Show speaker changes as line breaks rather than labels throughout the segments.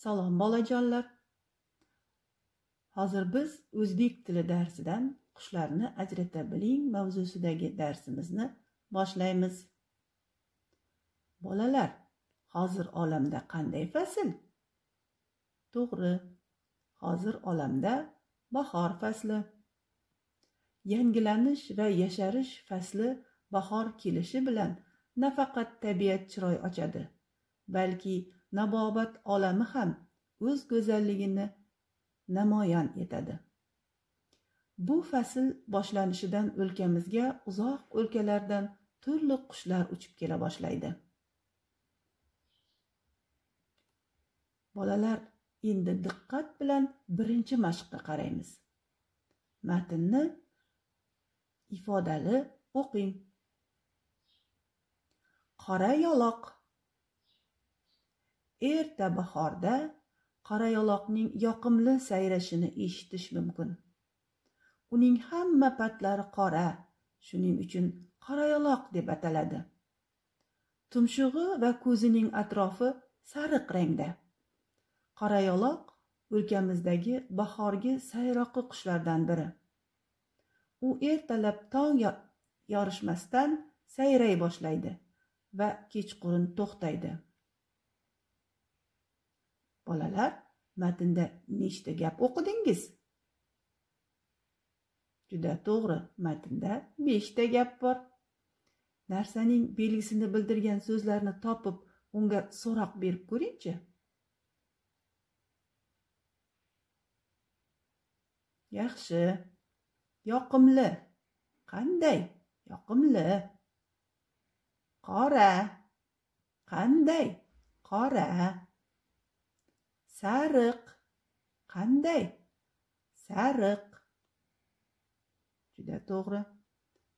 Salom bolajonlar. Hozir biz o'zbek tili darsidan qushlarni ajrata biling mavzusidagi darsimizni boshlaymiz. Bolalar, hozir olamda qanday fasl? To'g'ri, hozir olamda bahor fasli. Yangilanish va yasharish fasli bahor kelishi bilan nafaqat tabiat chiroy ochadi, balki nabobat olami ham o'z go'zalligini namoyon etadi. Bu fasl boshlanishidan o'lkamizga uzoq o'lkalardan turli qushlar uchib kela boshlaydi. Bolalar, endi diqqat bilan birinchi mashqqa qaraymiz. Matnni ifodali o'qing. Qora yaloq. Erta bahorda qorayaloqning yoqimli sayrashini eshitish mumkin. Uning hamma patlari qora, shuning uchun qorayaloq deb ataladi. Tumshug'i va ko'zining atrofi sariq rangda. Qorayaloq o'lkamizdagi bahorgi sayroqi qushlardan biri. U ertalab tong yorishmasdan sayray boshlaydi va kechqurun to'xtaydi. Bolalar, matnda nechta gap o'qidingiz? Juda to'g'ri, matnda 5 ta gap bor. Narsaning belgisini bildirgan so'zlarni topib, unga so'roq berib ko'ring-chi. Yaxshi. Yoqimli. Qanday? Yoqimli. Qora. Qanday? Qora. Sariq. Qanday? Sariq. Juda to'g'ri.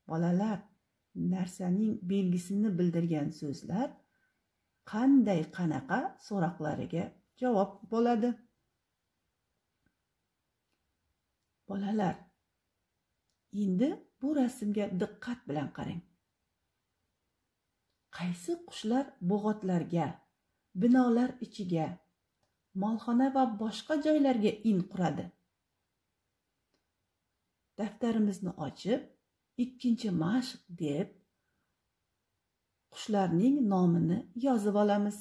Bolalar, narsaning belgisini bildirgan so'zlar qanday qanaqa so'roqlariga javob bo'ladi. Bolalar, endi bu rasmga diqqat bilan qarang. Qaysi qushlar bo'g'otlarga, binolar ichiga, molxona va boshqa joylarga in quradi? Daftarimizni ochib, ikkinchi mashq deb qushlarning nomini yozib olamiz.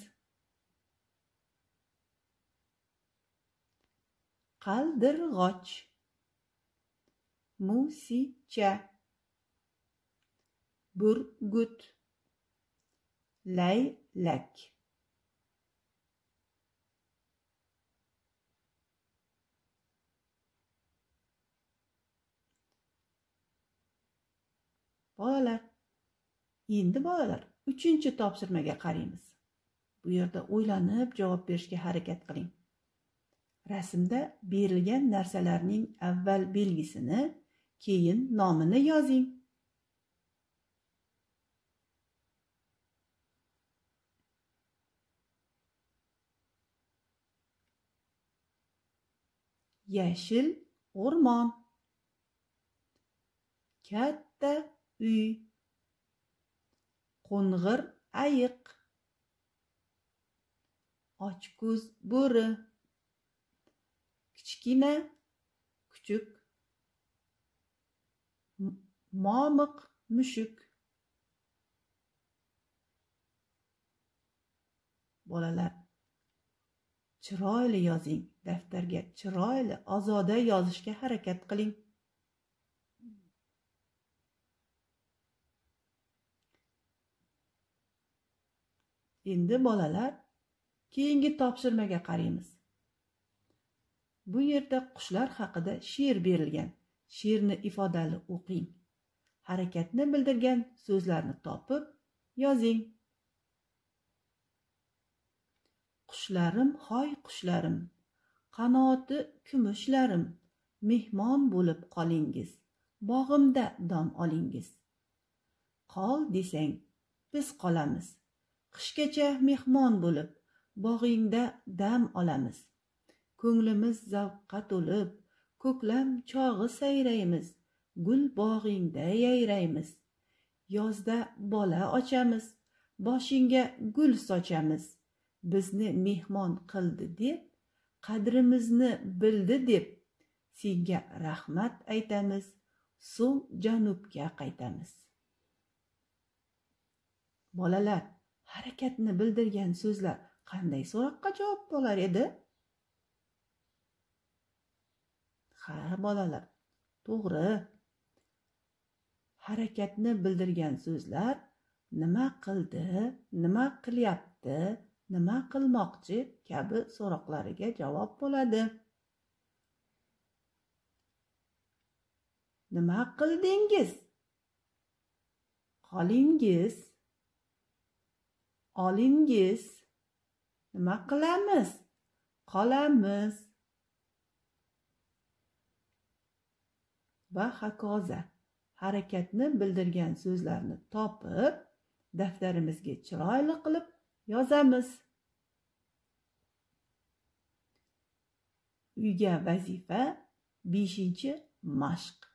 Qaldirg'och, musicha, burgut, laylak. Bolalar, uchinchi topshirmaga qaraymiz. Bu yerda o'ylanib javob berishga harakat qiling. Rasmda berilgan narsalarning avval belgisini, keyin nomini yozing. Yashil o'rmon, katta uy, qo'ng'ir ayiq, ochko'z bo'ri, kichkina kuchuk, momiq mushuk. Bolalar, chiroyli yozing. Daftarga chiroyli, ozoda yozishga harakat qiling. Endi bolalar, keyingi topshirmaga qaraymiz. Bu yerda qushlar haqida she'r berilgan. She'rni ifodali o'qing. Harakatni bildirgan so'zlarni topib yozing. Qushlarim, hoy qushlarim, qanoti kumushlarim, mehmon bo'lib qolingiz, bog'imda dam olingiz. Qol desang, biz qolamiz. Qishgacha mehmon bo'lib, bog'ingda dam olamiz. Ko'nglimiz zavqqa to'lib, ko'klam chog'i sayraymiz, gul bog'ingda yayraymiz. Yozda bola ochamiz, boshingga gul sochamiz. Bizni mehmon qildi deb qadrimizni bildi deb senga rahmat aytamiz, so'ng janubga qaytamiz. Bolalar, harakatni bildirgan so'zlar qanday so'roqqa javob bo'lar edi? Ha, bolalar, to'g'ri. Harakatni bildirgan so'zlar nima qildi, nima qilyapti, nima qilmoqchi kabi so'roqlariga javob bo'ladi. Nima qildingiz? Qolingiz. Olingiz. Nima qilamiz? Qolamiz. Va hokazo. Harakatni bildirgan so'zlarni topib, daftarimizga chiroyli qilib yozamiz. Uyga vazifa 5-mashq.